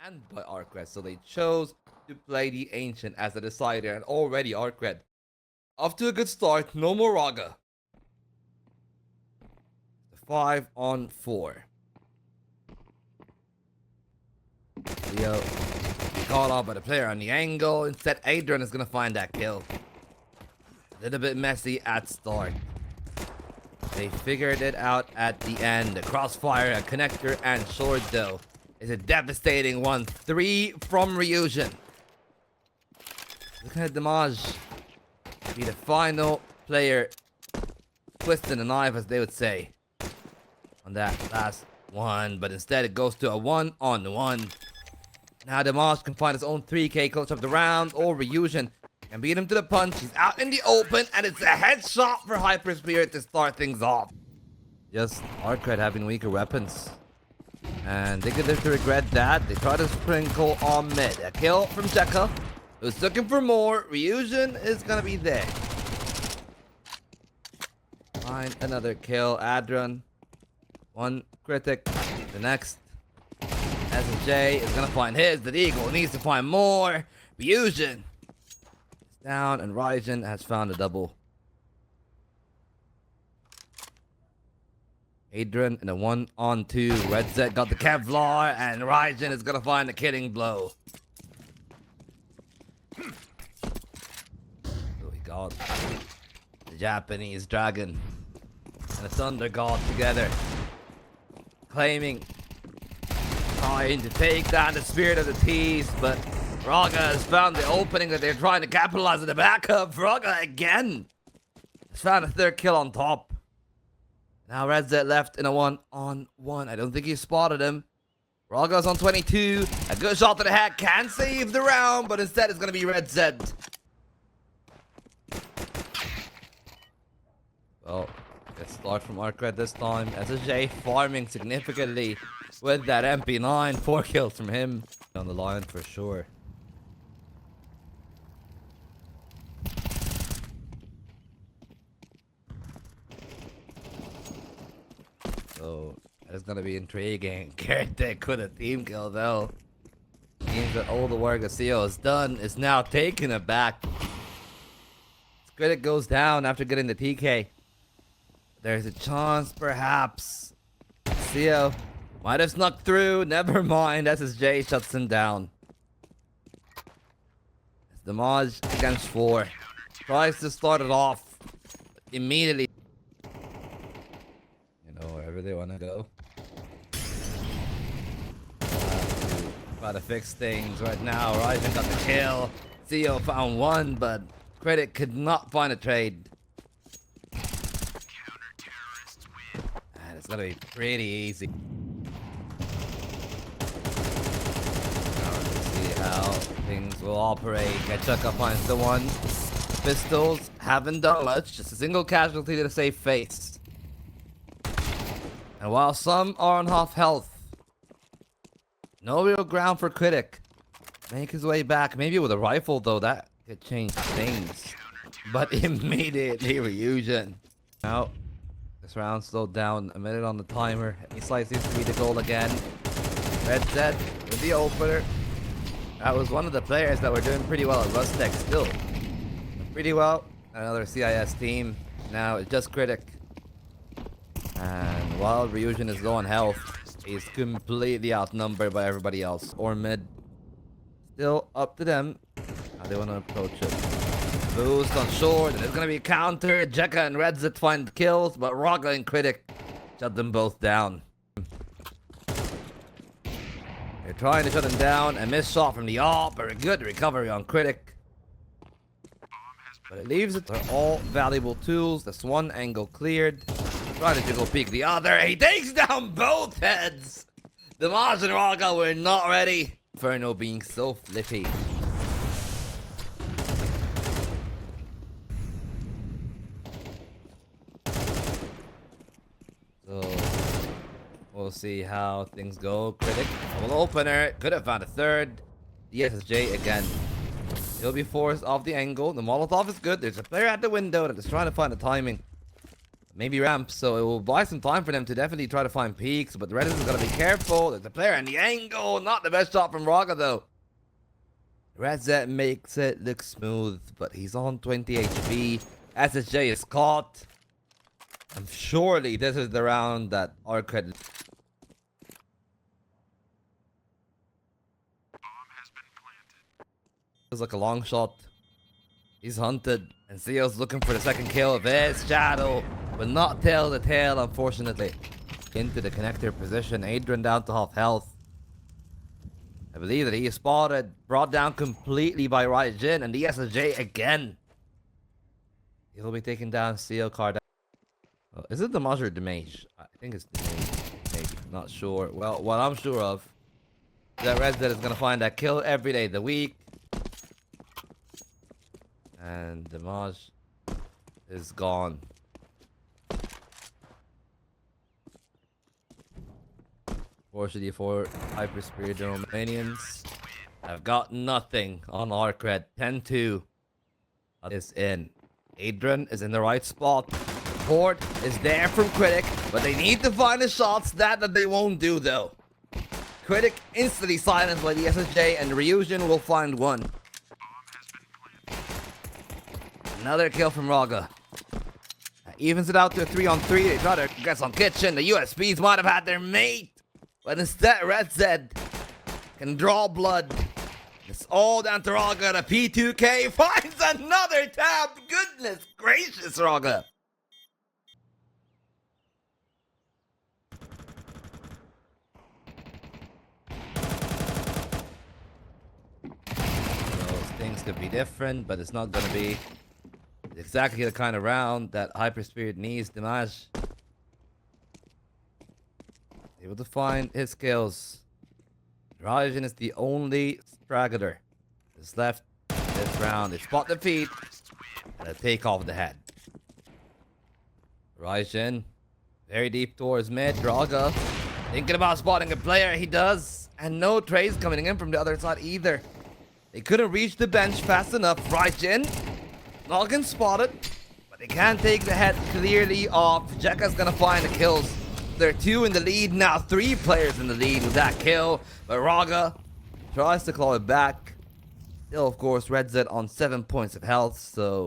and by ARCRED, so they chose to play the Ancient as a decider, and already ARCRED off to a good start. No more Raga. 5-on-4. Leo caught off by the player on the angle. Instead, Adrian is gonna find that kill. A little bit messy at start. They figured it out at the end. The crossfire, a connector, and sword though is a devastating one. 3 from Ryujin. Look at Damage. Be the final player twisting the knife, as they would say, on that last one, but instead it goes to a 1-on-1. Now Damage can find his own 3k close up the round, or Ryujin can beat him to the punch. He's out in the open, and it's a headshot for HyperSpirit to start things off. Just ARCRED having weaker weapons, and they could live to regret that. They try to sprinkle on mid. A kill from Jekka, who's looking for more. Ryujin is gonna be there. Find another kill. Adrian, one critic. The next SJ is gonna find his. The Eagle needs to find more. Ryujin is down, and Ryujin has found a double. Adrian in a 1-on-2. Red Zed got the Kevlar, and Ryujin is gonna find the killing blow. Oh, he got the Japanese Dragon and the Thunder God together, trying to take down the Spirit of the Tees, but Raga has found the opening that they're trying to capitalize on the backup. Raga again has found a third kill on top. Now Red Zed left in a 1-on-1. I don't think he spotted him. Raga's on 22. A good shot to the head can save the round, but instead it's going to be Red Zed. Well, let's start from ARCRED this time. SSJ farming significantly with that MP9. 4 kills from him. On the line for sure. So it's gonna be intriguing. Garrett with a team kill though. Means that all the work that CO has done is now taking it back. Critic goes down after getting the TK. There's a chance perhaps CO might have snuck through. Never mind. SSJ shuts him down. Damage against 4. Tries to start it off immediately. Wherever they want to go. Try to fix things right now. Ryujin got the kill. CO found one, but Critic could not find a trade. And it's gonna be pretty easy. Now let's see how things will operate. Ketchuka finds the one. Pistols haven't done much. Just a single casualty to the safe face. And while some are on half health, no real ground for Critic. Make his way back. Maybe with a rifle though, that could change things. But immediately Ryujin. Now, this round slowed down. A minute on the timer. He slice seems to be the goal again. Red Zed with the opener. That was one of the players that were doing pretty well at Rustek still. Pretty well. Another CIS team. Now it's just Critic. And while Ryujin is low on health, he's completely outnumbered by everybody else. Or mid. Still up to them how they want to approach it. Boost on short, and it's going to be countered. Jekka and Red Zed find kills, but Raga and Critic shut them both down. They're trying to shut them down. A missed shot from the AWP, but a good recovery on Critic. But it leaves it to all valuable tools. This one angle cleared. Trying to jiggle peek the other. He takes down both heads. Damage and Raga were not ready. Inferno being so flippy. So we'll see how things go. Critic, double opener. Could have found a third. The SSJ again. He'll be forced off the angle. The Molotov is good. There's a player at the window that is trying to find the timing. maybe ramp, so it will buy some time for them to definitely try to find peaks, but the Red is gonna be careful. There's a player in the angle, not the best shot from Raga though. Red Z makes it look smooth, but he's on 20 HP. SSJ is caught. And surely this is the round that ARCRED. Feels like a long shot. He's hunted, and Seo's looking for the second kill of his shadow, but not tell the tale, unfortunately. Into the connector position, Adrian down to half health. I believe that he is spotted, brought down completely by Raijin, and the SSJ again. He'll be taking down Seo card. Oh, is it the Maj or the Mage? I think it's the Mage. Maybe, not sure. Well, what I'm sure of is that Red Dead is gonna find that kill every day of the week. And the Maj is gone. Fortunately for HyperSpirit, the Romanians have got nothing on ARCRED. 10-2 is in. Adrian is in the right spot. Support is there from Critic, but they need to find the shots. That they won't do though. Critic instantly silenced by the SSJ, and Ryujin will find one. Another kill from Raga. That evens it out to a 3-on-3. They try to get some kitchen. The USPs might have had their mate, but instead Red Zed can draw blood. It's all down to Raga. The P2K finds another tab. Goodness gracious, Raga. Those things could be different, but it's not going to be exactly the kind of round that HyperSpirit needs to match. Able to find his kills. Raijin is the only straggler that's left this round. They spot the feet and they take off the head. Raijin, very deep towards mid. Raga thinking about spotting a player. He does. And no trades coming in from the other side either. They couldn't reach the bench fast enough. Raijin, Noggin spotted, but they can't take the head clearly off. Jekka's gonna find the kills. They're 2 in the lead, now 3 players in the lead with that kill. But Raga tries to claw it back. Still, of course, Red Zed on 7 points of health, so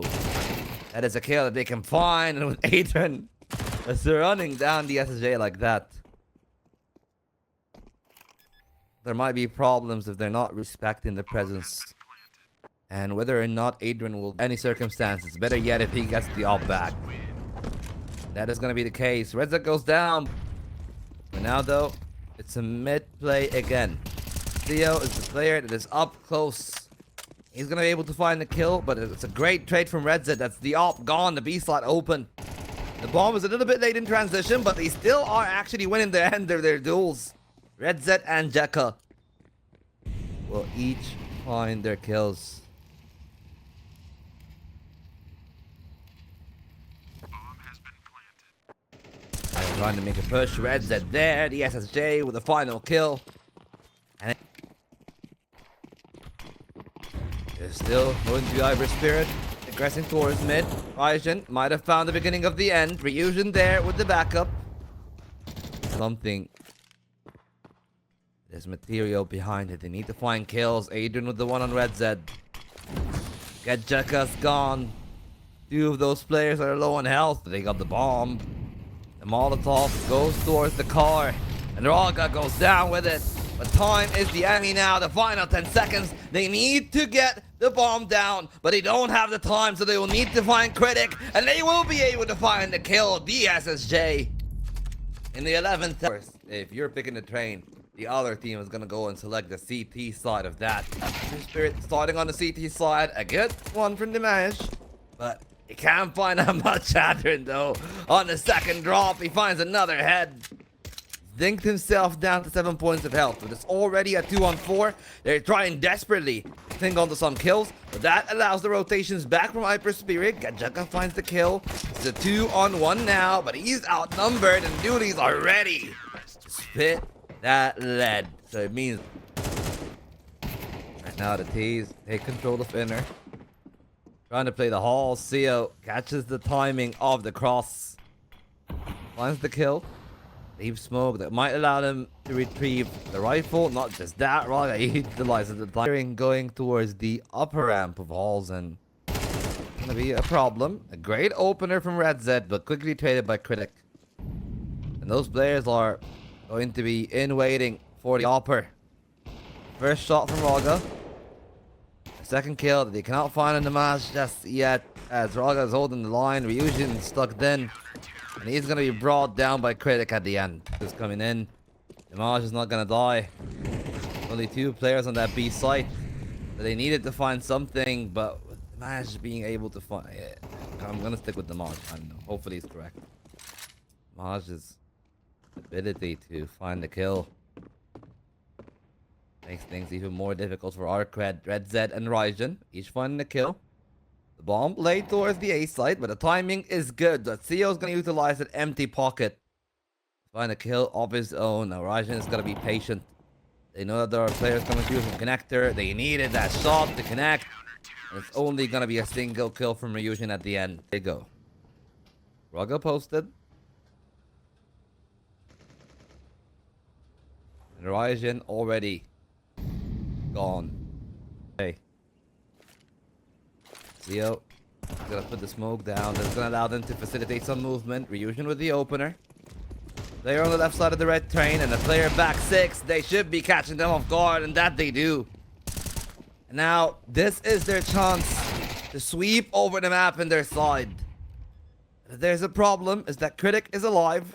that is a kill that they can find. And with Adrian running down the SSJ like that, there might be problems if they're not respecting the presence. And whether or not Adrian will, any circumstances, better yet if he gets the op back. That is going to be the case. Red Zed goes down. But now, though, it's a mid play again. Theo is the player that is up close. He's going to be able to find the kill, but it's a great trade from Red Zed. That's the op gone, the B slot open. The bomb is a little bit late in transition, but they still are actually winning the end of their duels. Red Zed and Jekka will each find their kills. Trying to make a push. Red Zed there. The SSJ with the final kill. And it's still going to be HyperSpirit. Aggressing towards mid. Raijin might have found the beginning of the end. Ryujin there with the backup. Something. There's material behind it. They need to find kills. Adrian with the one on Red Zed. Get Jekka's gone. 2 of those players are low on health. They got the bomb. The Molotov goes towards the car, and Raga goes down with it. But time is the enemy now. The final 10 seconds. They need to get the bomb down, but they don't have the time, so they will need to find Critic, and they will be able to find the kill. The SSJ in the 11th hour. If you're picking the train, the other team is going to go and select the CT side of that. Spirit starting on the CT side. A good one from the Mash, but he can't find that much Adrian though. On the second drop, he finds another head. Dinked himself down to 7 points of health. But it's already a 2-on-4. They're trying desperately to cling onto some kills, but that allows the rotations back from HyperSpirit. Gajaka finds the kill. It's a 2-on-1 now, but he's outnumbered and duties are ready to spit that lead. So it means right now the T's take control of inner. Trying to play the hall. Seo catches the timing of the cross. finds the kill. Leaves smoke that might allow them to retrieve the rifle. Not just that, Raga utilizes the time. Going towards the upper ramp of halls, and it's gonna be a problem. A great opener from Red Z, but quickly traded by Critic. And those players are going to be in waiting for the upper. First shot from Raga. Second kill that they cannot find in the match just yet, as Raga is holding the line. Ryujin stuck in, and he's going to be brought down by Critic at the end. Just coming in. Damage is not going to die. Only 2 players on that B site. So they needed to find something, but with Damage being able to find... I'm going to stick with Damage. I don't know. Hopefully he's correct. Damage's ability to find the kill makes things even more difficult for ARCRED, Red Z, and Ryujin. Each finding the kill. The bomb laid towards the A site, but the timing is good. But CEO is going to utilize that empty pocket to find a kill of his own. Now Ryujin is going to be patient. They know that there are players coming through from connector. They needed that shot to connect. And it's only going to be a single kill from Ryujin at the end. There you go. Raga posted. And Ryujin already gone. Hey. CEO is gonna put the smoke down. That's gonna allow them to facilitate some movement. Ryujin with the opener. Player on the left side of the red train, and the player back 6. They should be catching them off guard, and that they do. And now, this is their chance to sweep over the map in their side. There's a problem, is that Critic is alive.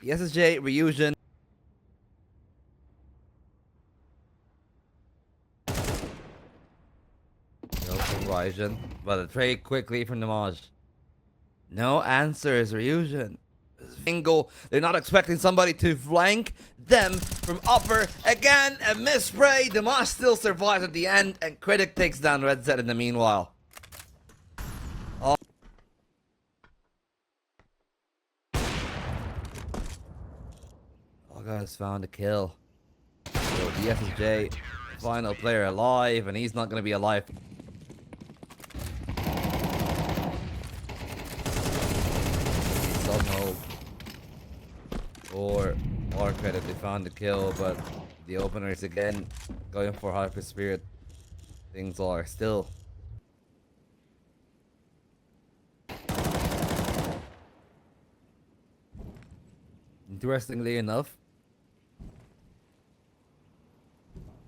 The SSJ, Ryujin. Ryujin, but a trade quickly from Damage. No answers, Ryujin. Single. They're not expecting somebody to flank them from upper. Again, a misspray. Damage still survives at the end, and Critic takes down Red Z in the meanwhile. Oh. Guys found a kill. So the SSJ, final player alive, and he's not going to be alive. Hope or ARCRED, they found the kill, but the openers again going for HyperSpirit. Things are still interestingly enough,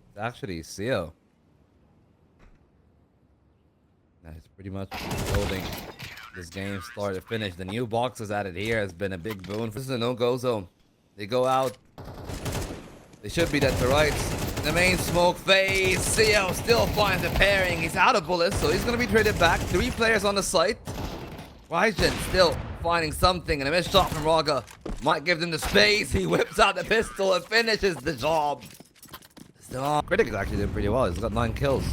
it's actually CEO. That's pretty much building this game start to finish. The new boxes added here has been a big boon. This is a no-go zone. They go out. They should be dead to rights. The main smoke phase. CEO still finds the pairing. He's out of bullets, so he's going to be traded back. 3 players on the site. Ryujin still finding something, and a missed shot from Raga might give them the space. He whips out the pistol and finishes the job. So, Critic is actually doing pretty well. He's got 9 kills.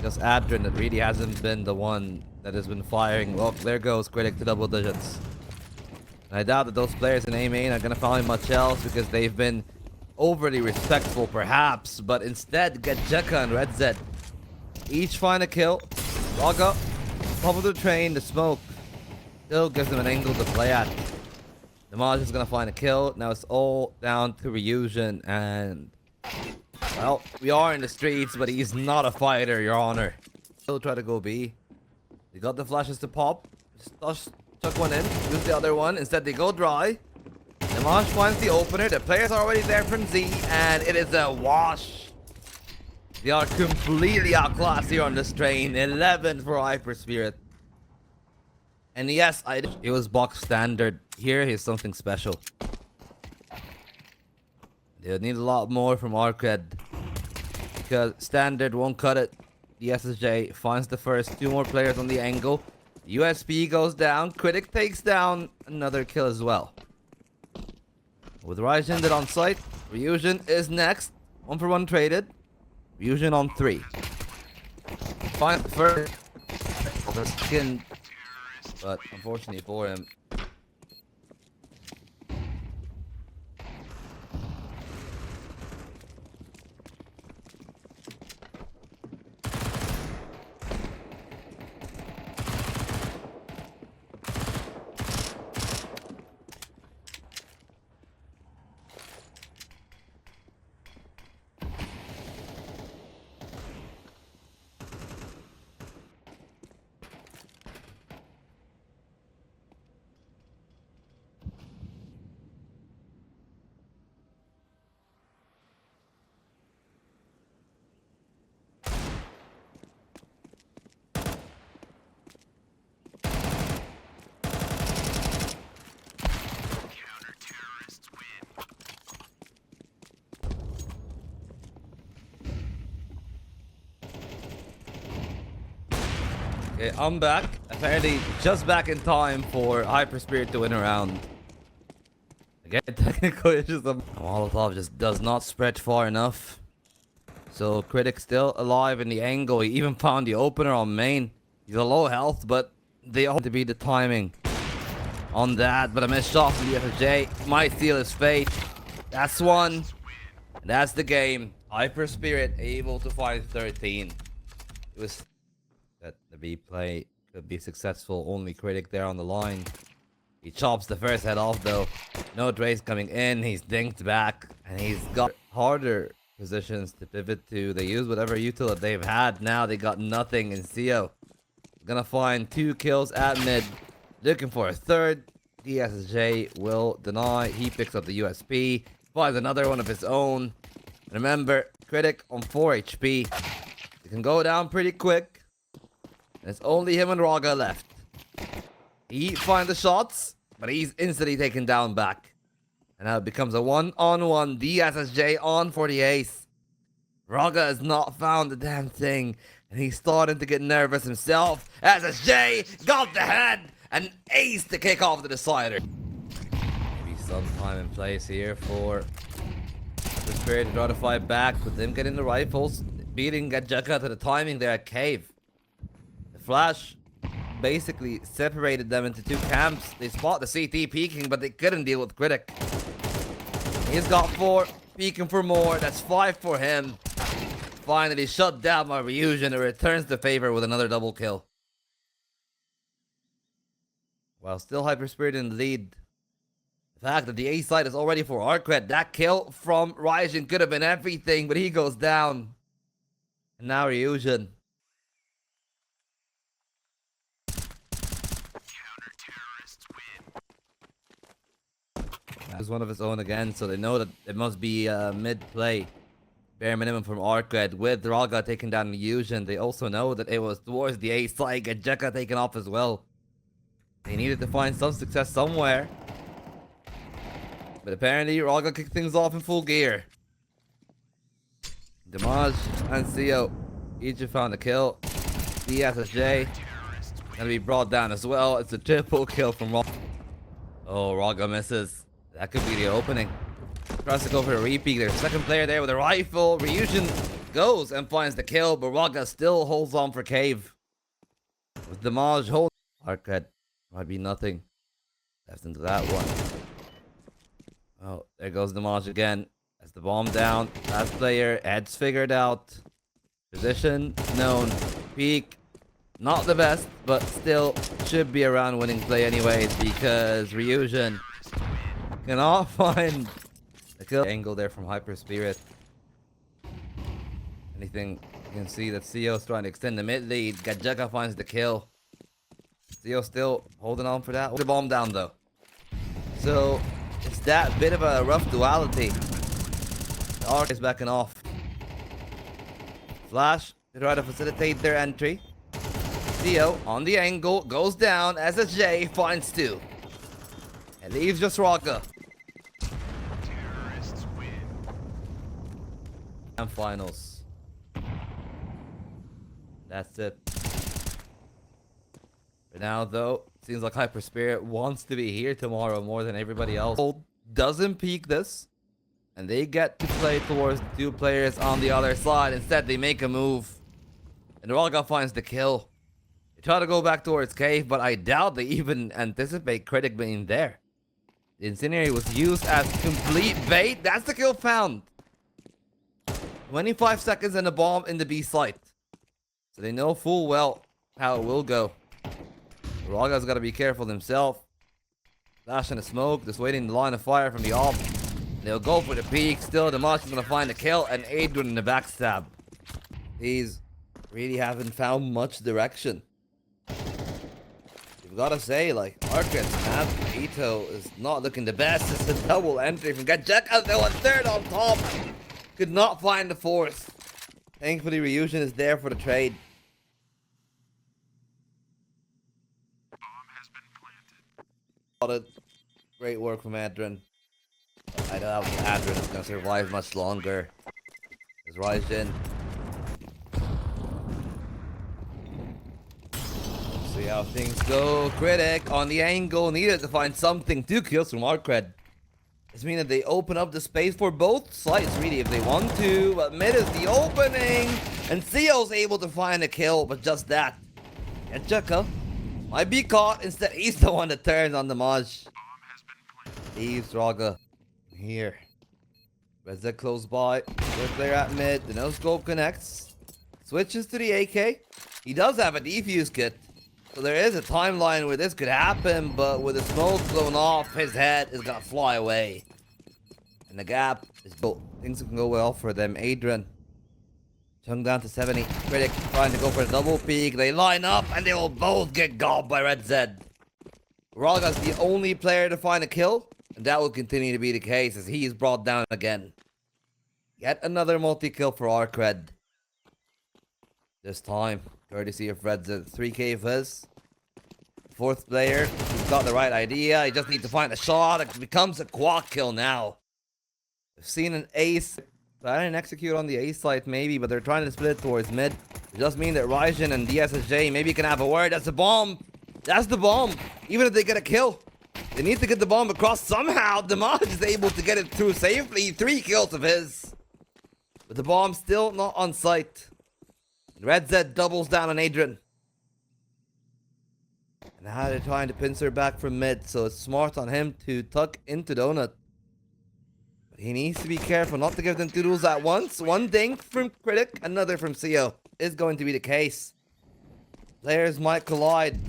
Just Adrian that really hasn't been the one that has been firing. Well, there goes Critic to double digits. And I doubt that those players in A main are going to find much else because they've been overly respectful perhaps, but instead get Jekka and Red Z. Each find a kill. Raga, top of the train, the smoke still gives them an angle to play at. Damage is going to find a kill. Now it's all down to Ryujin, and well, we are in the streets, but he's not a fighter, Your Honor. Still try to go B. They got the flashes to pop. Just chuck one in. Use the other one. Instead, they go dry. Damage finds the opener. The players are already there from Z, and it is a wash. They are completely outclassed here on this train. 11 for HyperSpirit. And yes, it was box standard. Here, he's something special. They'll need a lot more from ARCRED, because standard won't cut it. The SSJ finds the first 2 more players on the angle. USP goes down. Critic takes down another kill as well. With Ryujin dead on site, Ryujin is next. 1 for 1 traded. Ryujin on 3. Find the first skin, but unfortunately for him, Okay, I'm back. Apparently, just back in time for HyperSpirit to win a round. Again, technical issues. Molotov just does not spread far enough. So, Critic still alive in the angle. He even found the opener on main. He's a low health, but they all have to be the timing on that. But a missed shot from the FFJ might seal his fate. That's one. That's the game. HyperSpirit able to find 13. It was that the B play could be successful. Only Critic there on the line. He chops the first head off though. No Trace coming in. He's dinked back. And he's got harder positions to pivot to. They use whatever util that they've had. Now they got nothing in CO. Gonna find 2 kills at mid. Looking for a third. DSJ will deny. He picks up the USP. Finds another one of his own. Remember, Critic on 4 HP. He can go down pretty quick. There's only him and Raga left. He finds the shots, but he's instantly taken down back. And now it becomes a 1-on-1. DSJ on for the ace. Raga has not found the damn thing. And he's starting to get nervous himself. SSJ got the head and ace to kick off the decider. Maybe some time and place here for the Spirit to try to fight back with them getting the rifles. Beating Gajeka to the timing there at Cave. The flash basically separated them into 2 camps. They spot the CT peeking, but they couldn't deal with Critic. He's got 4, peeking for more. That's 5 for him. Finally shut down by Ryujin and returns the favor with another double kill. While still HyperSpirit in the lead. The fact that the A side is already for ARCRED. That kill from Ryujin could have been everything, but he goes down. And now Ryujin. He's one of his own again, so they know that it must be mid-play. Bare minimum from ARCRED with Raga taking down Ryujin. They also know that it was towards the A side. Gajeka taken off as well. They needed to find some success somewhere. But apparently Raga kicked things off in full gear. Damage and CO each have found a kill. DSSJ gonna be brought down as well. It's a triple kill from Raga. Oh, Raga misses. That could be the opening. Tries to go for a repeat. There's a second player there with a rifle. Ryujin goes and finds the kill, but Raga still holds on for Cave. With Damage holding. ARCRED might be nothing left into that one. Oh, there goes Damage again. That's the bomb down. Last player, heads figured out. Position known. Peak, not the best, but still should be around winning play anyways because Ryujin cannot find the kill angle there from HyperSpirit. Anything you can see that CO's trying to extend the mid lead. Gajeka finds the kill. CO still holding on for that. The bomb down though. So it's that bit of a rough duality. The ARC is backing off. Flash to try to facilitate their entry. CO on the angle goes down. SSJ finds 2. And leaves just Raga. And finals. That's it. For now, though, it seems like HyperSpirit wants to be here tomorrow more than everybody else. Doesn't peak this, and they get to play towards the 2 players on the other side. Instead, they make a move, and Raga finds the kill. They try to go back towards Cave, but I doubt they even anticipate Critic being there. The Incendiary was used as complete bait. That's the kill found. 25 seconds and a bomb in the B site. So they know full well how it will go. Raga's got to be careful himself. Flash in the smoke, just waiting the line of fire from the off. They'll go for the peak. Still, Damage is going to find a kill and Adrian in the backstab. These really haven't found much direction. You've got to say, like, ARCRED's map, Ito is not looking the best. It's a double entry from Gajeka, though, a third on top. Could not find the 4th. Thankfully, Ryujin is there for the trade. Great work from Adrian. I doubt Adrian is going to survive much longer. There's Ryujin. See how things go. Critic on the angle, needed to find something. 2 kills from ARCRED. This means that they open up the space for both sides, really, if they want to. But mid is the opening. And CEO's able to find a kill, but just that. And Chucka might be caught. Instead, he's the one that turns on the Maj. Leaves Raga here. Reza close by. Good player at mid. The no-scope connects. Switches to the AK. He does have a defuse kit. So there is a timeline where this could happen, but with the smoke blown off, his head is gonna fly away. And the gap is built. Things can go well for them. Adrian. Chung down to 70. Critic trying to go for a double peek. They line up and they will both get gobbed by Red Zed. Raga's the only player to find a kill. And that will continue to be the case as he is brought down again. Yet another multi-kill for ARCRED. This time, courtesy of Red Zed. 3k of his. Fourth player, he's got the right idea. He just needs to find a shot. It becomes a quad kill now. We've seen an ace. I didn't execute on the ace site maybe, but they're trying to split towards mid. It does mean that Raijin and DSSJ maybe can have a word. That's the bomb. That's the bomb. Even if they get a kill, they need to get the bomb across somehow. Damage is able to get it through safely. 3 kills of his. But the bomb still not on site. Red Zed doubles down on Adrian. And now they're trying to pincer back from mid, so it's smart on him to tuck into Donut. But he needs to be careful not to give them 2 duels at once. One dink from Critic, another from CEO. Is going to be the case. Players might collide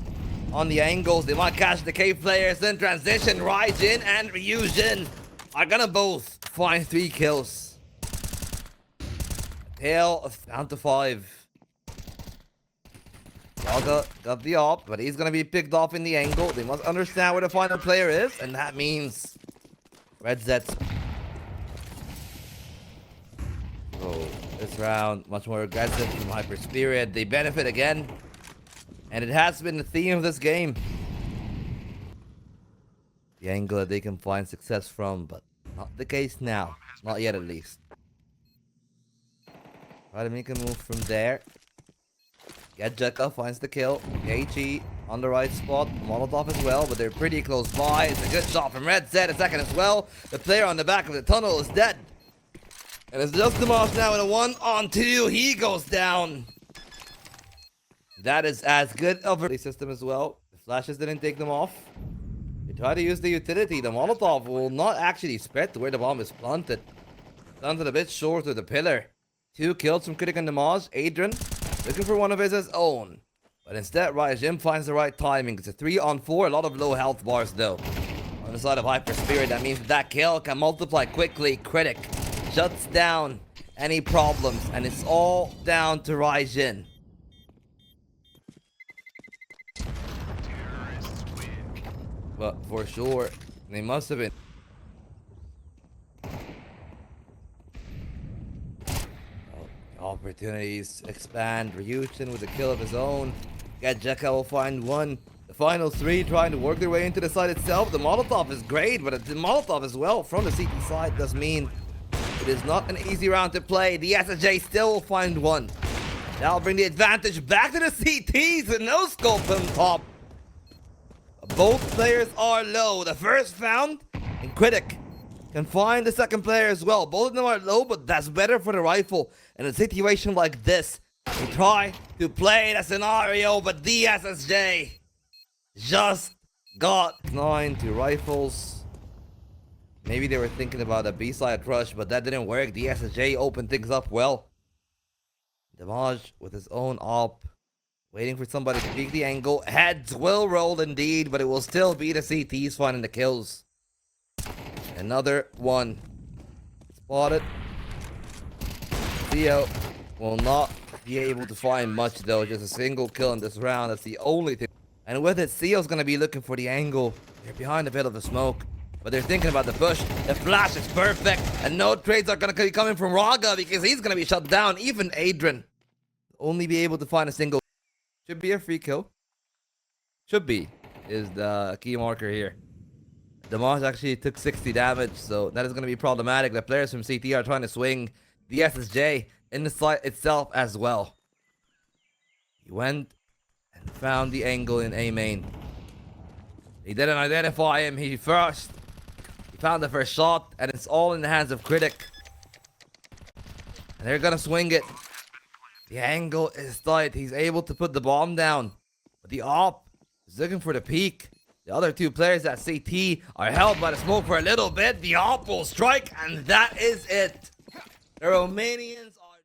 on the angles. They might catch the K players. Then transition. Raijin and Ryujin are gonna both find 3 kills. Tail of down to 5. Raga got the op, but he's gonna be picked off in the angle. They must understand where the final player is, and that means Red Zeds. So this round, much more aggressive from HyperSpirit. They benefit again, and it has been the theme of this game. The angle that they can find success from, but not the case now. Not yet, at least. Try to make a move from there. HiGHLiGHTS finds the kill. HE on the right spot. Molotov as well, but they're pretty close by. It's a good shot from Red Zed. A second as well. The player on the back of the tunnel is dead. And it's just Damage now in a 1-on-2. He goes down. That is as good of a system as well. The flashes didn't take them off. They try to use the utility. The Molotov will not actually spread to where the bomb is planted. Planted a bit short of the pillar. 2 kills from Critic and Damage. Adrian looking for one of his own. But instead, Raijin finds the right timing. It's a 3-on-4. A lot of low health bars, though. On the side of HyperSpirit, that means that kill can multiply quickly. Critic shuts down any problems. And it's all down to Raijin. But for sure, they must have been. Opportunities expand. Ryujin with a kill of his own. HiGHLiGHTS will find one. The final 3 trying to work their way into the side itself. The Molotov is great, but the Molotov as well from the CT side does mean it is not an easy round to play. The SSJ still will find one. That'll bring the advantage back to the CTs with no scope on top. Both players are low. The first found, and Critic can find the second player as well. Both of them are low, but that's better for the rifle. In a situation like this, we try to play the scenario, but the SSJ just got 9 to rifles. Maybe they were thinking about a B-side rush, but that didn't work. The SSJ opened things up well. Damage with his own op. Waiting for somebody to peek the angle. Heads will roll indeed, but it will still be the CTs finding the kills. Another one. Spotted. Theo will not be able to find much though. Just a single kill in this round. That's the only thing. And with it, Theo's going to be looking for the angle. They're behind a bit of the smoke. But they're thinking about the push. The flash is perfect. And no trades are going to be coming from Raga because he's going to be shut down. Even Adrian only be able to find a single. Should be a free kill. Should be. Is the key marker here. Damage actually took 60 damage. So that is going to be problematic. The players from CT are trying to swing the SSJ in the site itself as well. He went Found the angle in A main. He didn't identify him. He found the first shot, and it's all in the hands of Critic. And they're gonna swing it. The angle is tight. He's able to put the bomb down. But the op is looking for the peak. The other two players at CT are held by the smoke for a little bit. The op will strike, and that is it. The Romanians